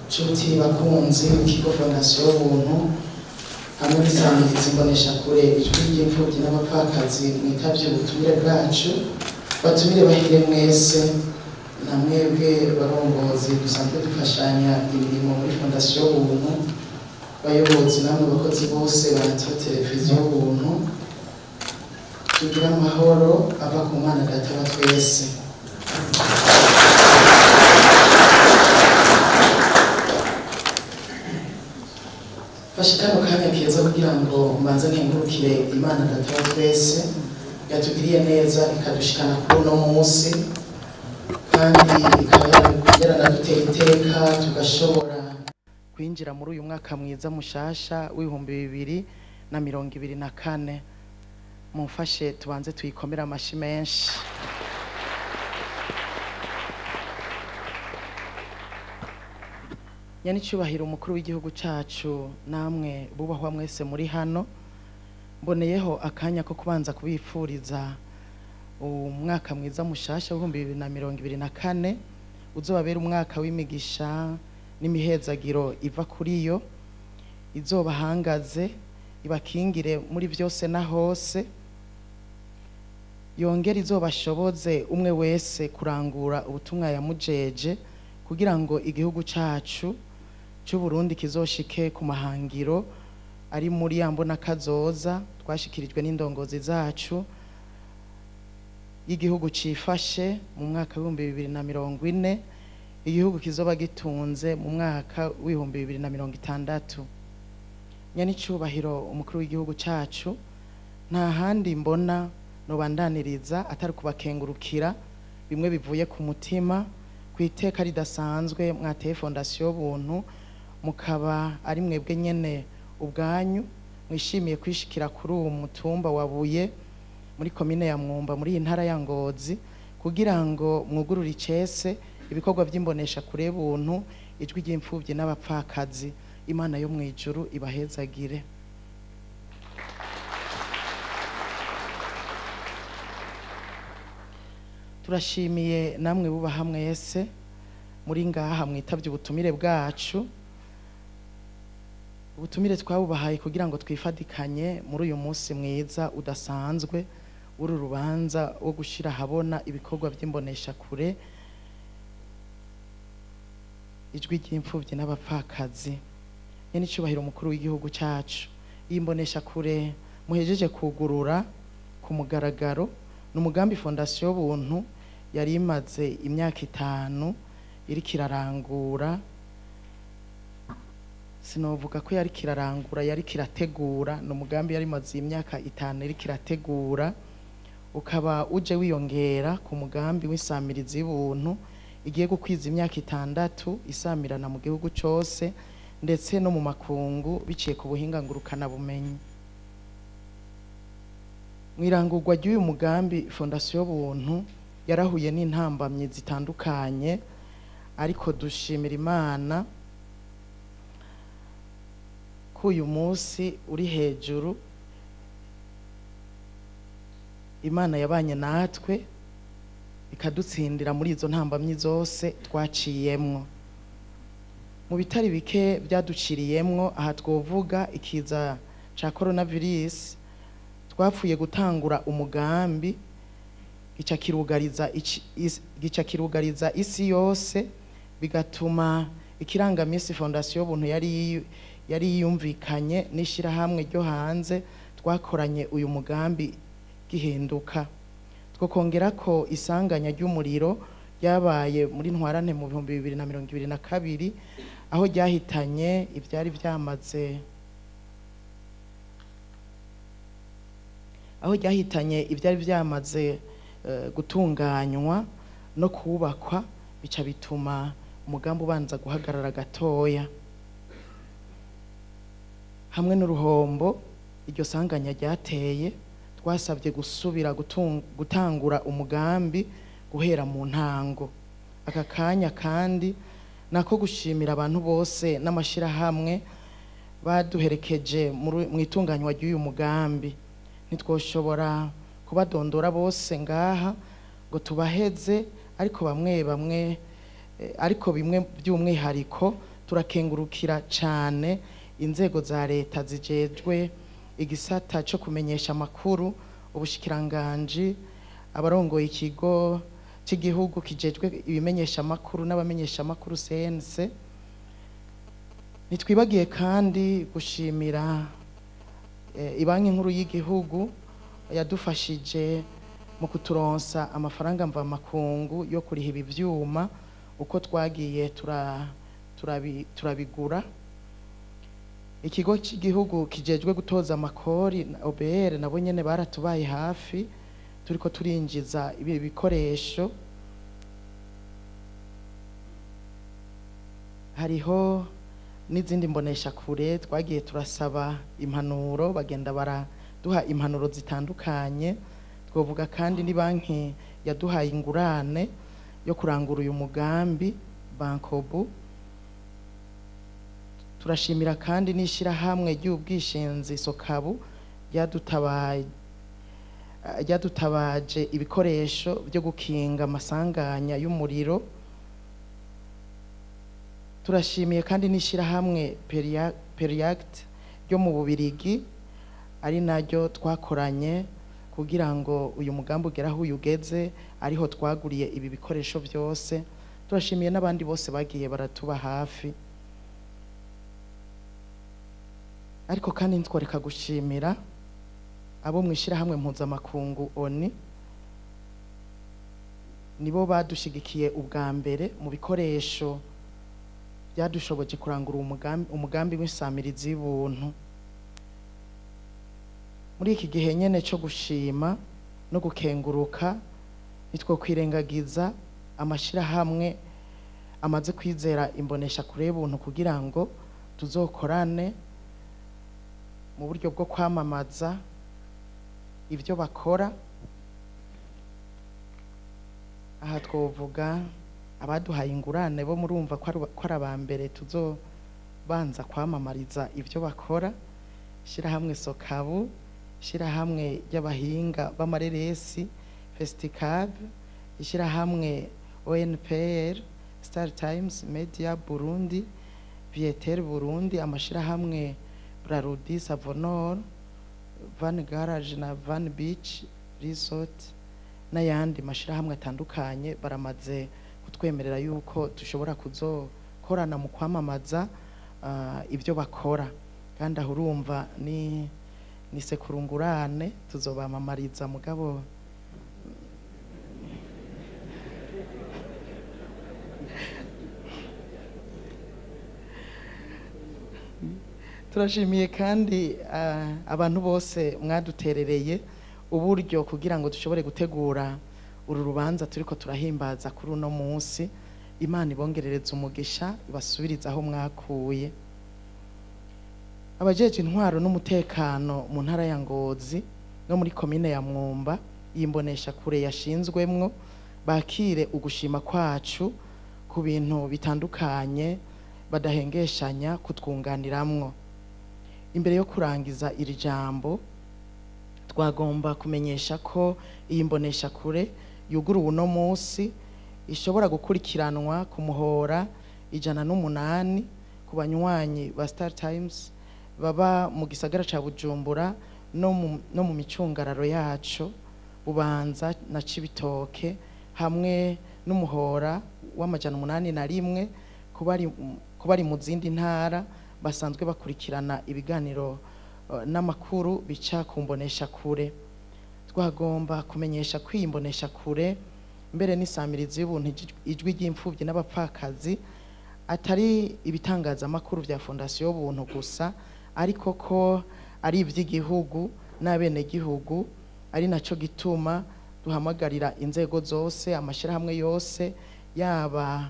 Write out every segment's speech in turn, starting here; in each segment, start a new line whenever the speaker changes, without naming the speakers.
nshuti bakunzi b'ikigo Fondation Ubuntu hamwe n'isamirizi mboneshakure ijwi ry'imfubyi n'abapfakazi mwitavye ubutumire bwacu batumire bahire mwese na mwebwe barongozi dusanzwe dufashanya imirimo muri Fondation Ubuntu bayobozi namwe bakozi bose ba televiziyo Ubuntu tugira amahoro ava ku Mana Data wa twese. Bashikano kanya keza kugira ngo mbanze nkengurukire Imana Data wa twese yatugiriye neza ikadushikana kuri uno munsi kandi ikaba yaranaduteye iteka tugashobora kwinjira muri uyu mwaka mwiza mushasha w'2024. Mumfashe tubanze tuyikomera amashi menshi. Yani cyubahiro umukuru w'igihugu cacu namwe bubahwa mwese muri hano mboneyeho akanya ko kubanza kubifuriza umwaka mwiza mushasha w'2024 uzobabera umwaka w'imigisha n'imihezagiro iva kuri yo izobahangaze ibakingire muri byose na hose yongera izobashoboze umwe wese kurangura ubutumwa yamujeje kugira ngo igihugu cacu cy'u Burundi kizoshike ku mahangiro ari muri yambona kazoza twashikirijwe n'indongozi zacu y'igihugu cifashe mu mwaka w'2040 igihugu kizoba gitunze mu mwaka w'2060. Yani cyubahiro umukuru w'igihugu cacu nta handi mbona no bandaniriza atari kubakengurukira bimwe bivuye ku mutima kwiteka ridasanzwe mwateye Fondation Ubuntu mukaba ari mwebwe nyene ubwanyu mwishimiye kwishikira kuri uwo mutumba wabuye muri komine ya Mwumba muri intara ya Ngozi kugira ngo mwugurure icese ibikorwa by'imbonesha kure Buntu ijwi ry'imfubyi n'abapfakazi. Imana yo mwijuru ibahezagire. Turashimiye namwe bubaha mwese muri ngaha mwitavye ubutumire bwacu. Ubutumire twabubahaye kugira ngo twifadikanye muri uyu munsi mwiza udasanzwe uru rubanza wo gushira habona ibikorwa by'imbonesha kure ijwi ry'imfubyi n'abapfakazi. Yani cyubahiro umukuru w'igihugu cacu imbonesha kure muhejeje kugurura ku mugaragaro n'umugambi Fondation Ubuntu yari imaze imyaka 5 iri kirarangura. Sinovuga ko yari kirarangura yari kirategura n'umugambi yari imaze imyaka 5 iri kirategura ukaba uje wiyongera ku mugambi w'isamirizi y'Ubuntu igiye gukwiza imyaka 6 isamirana mu gihugu cyose ndetse no mu makungu biciye ku buhinga ngurukana bumenyi. Mwirangurwa ry'uyu mugambi Fondation Ubuntu yarahuye n'intambamye zitandukanye ariko dushimira Imana ko uyu munsi uri hejuru. Imana yabanye natwe ikadutsindira muri izo ntambamye zose twaciyemwo. Mu bitari bike byaduciriyemwo aha twovuga ikiza ca coronavirus twapfuye gutangura umugambi gica kirugariza isi yose bigatuma ikirangamisi Fondation Ubuntu yari yumvikanye n'ishira hamwe ryo hanze twakoranye uyu mugambi gihinduka. Twokongera ko isanganya ry'umuriro yabaye muri ntwarante mu 2022 aho ryahitanye ibyari byamaze gutunganywa no kubakwa bica bituma umugambi ubanza guhagarara gatoya. Hamwe n'uruhombo iryo sanganya ryateye twasabye gusubira gutangura umugambi guhera mu ntango. Aka kanya kandi nako gushimira abantu bose n'amashira hamwe baduherekeje mu itunganywa ry'uyu mugambi. Nitwoshobora kubadondora bose ngaha ngo tubaheze ariko bamwe ariko bimwe by'umwihariko turakengurukira cyane inzego za leta zijejwe igisata cyo kumenyesha amakuru, ubushikiranganji, abarongoye ikigo cy'igihugu kijejwe ibimenyesha amakuru n'abamenyesha amakuru CNC. Nitwibagiye kandi gushimira ibanki nkuru y'igihugu yadufashije mu kuturonsa amafaranga mvamakungu yo kuriha ibi vyuma uko twagiye turabigura. Ikigo cy'igihugu kijejwe gutoza amakori OBR nabo nyene baratubaye hafi turiko turinjiza ibi bikoresho. Hariho n'izindi mbonesha kure twagiye turasaba impanuro, bagenda baraduha impanuro zitandukanye. Twovuga kandi ni banki yaduhaye ingurane yo kurangura uyu mugambi Bankobu. Turashimira kandi n'ishirahamwe ry'ubwishinzi Sokabu ryadutabaje ibikoresho byo gukinga amasanganya y'umuriro. Turashimiye kandi n'ishirahamwe Periact ryo mu Bubirigi, ari naryo twakoranye kugira ngo uyu mugambi ugere aho ugeze, ariho twaguriye ibi bikoresho byose. Turashimiye n'abandi bose bagiye baratuba hafi. Ariko kandi ntitworeka gushimira abo mwishirahamwe mpuzamakungu ONU, nibo badushigikiye ubwa mbere mu bikoresho byadushoboje kurangura umugambi w'insamirizi y'ubuntu. Muri iki gihe nyene cyo gushima no gukenguruka, nitwo kwirengagiza amashirahamwe amaze kwizera imbonesha kure y'ubuntu kugira ngo tuzokorane mu buryo bwo kwamamaza ibyo bakora. Aha twovuga abaduhaye ingurane bo murumva ko ari abambere tuzobanza kwamamariza ibyo bakora. Shirahamwe Sokabu, shirahamwe y'abahinga b'amareresi Festicab, ishirahamwe ONPR, Star Times Media Burundi, Vietel Burundi, amashirahamwe Brarudi, Savonor, Van Garage na Van Beach Resort n'ayandi mashirahamwe atandukanye baramaze kutwemerera yuko dushobora kuzokorana mu kwamamaza ibyo bakora. Kandi aho urumva ni sekurungurane tuzobamamariza mugabo turashimiye kandi abantu bose mwaduterereye uburyo kugira ngo dushobore gutegura uru rubanza turiko turahimbaza kuri uno munsi. Imana ibongerereza umugisha, ibasubiriza aho mwakuye. Abajeje intwaro n'umutekano mu ntara ya Ngozi no muri komine ya Mwumba, yimbonesha kure yashinzwemwo, bakire ugushima kwacu ku bintu bitandukanye badahengeshanya kutwunganiramwo. Imbere yo kurangiza iri jambo, twagomba kumenyesha ko iyi mbonesha kure yuguruwe uno munsi ishobora gukurikiranwa ku muhora 108 ku banywanyi ba Star Times baba mu gisagara ca Bujumbura no mu micungararo yacu Bubanza na Cibitoke, hamwe n'umuhora w'801 kubari mu zindi ntara basanzwe bakurikirana ibiganiro n'amakuru bica ku mbonesha kure. Twagomba kumenyesha kwimbonesha kure mbere n'isamirizi y'ubuntu ijwi ry'imfuvyi n'abapfakazi atari ibitangaza amakuru vya Fondation y'ubuntu gusa, ariko ko ari ivy'igihugu n'abene gihugu. Ari naco gituma duhamagarira inzego zose, amashirahamwe yose, yaba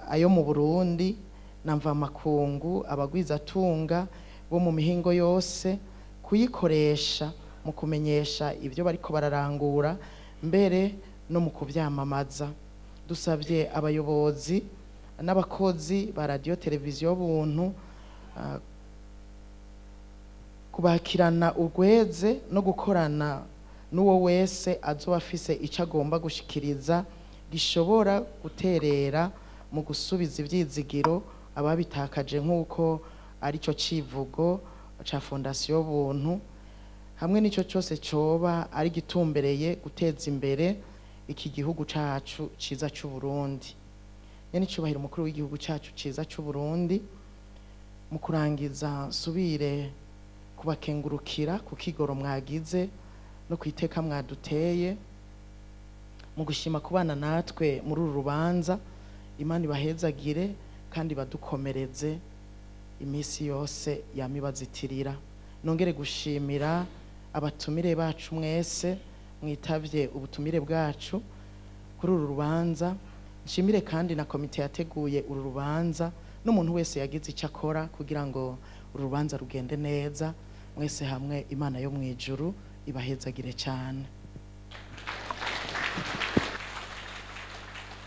ayo mu Burundi na mvamakungu, abagwizatunga bo mu mihingo yose, kuyikoresha mu kumenyesha ibyo bariko bararangura mbere no mu kuvyamamaza. Dusabye abayobozi n'abakozi ba radio televiziyo buntu kubakirana urweze no gukorana n'uwo wese azoba afise ico agomba gushikiriza gishobora guterera mu gusubiza ivyizigiro ababitakaje nk'uko arico civugo ca fondasiyo buntu, hamwe n'ico cyose coba ari gitumbereye guteza imbere iki gihugu cacu ciza c'u Burundi. Nyene icubahiro umukuru w'igihugu cacu ciza c'u Burundi, mu kurangiza nsubire kubakengurukira ku kigoro mwagize no kwiteka mwaduteye mu gushima kubana natwe muri uru rubanza. Imana ibahezagire kandi badukomereze imisi yose yamibazitirira. Nongere gushimira abatumire bacu mwese mwitavye ubutumire bwacu kuri uru rubanza. Nshimire kandi na komite yateguye uru rubanza n'umuntu wese yagize icyo akora kugira ngo uru rubanza rugende neza. Mwese hamwe Imana yo mwijuru ibahezagire cyane.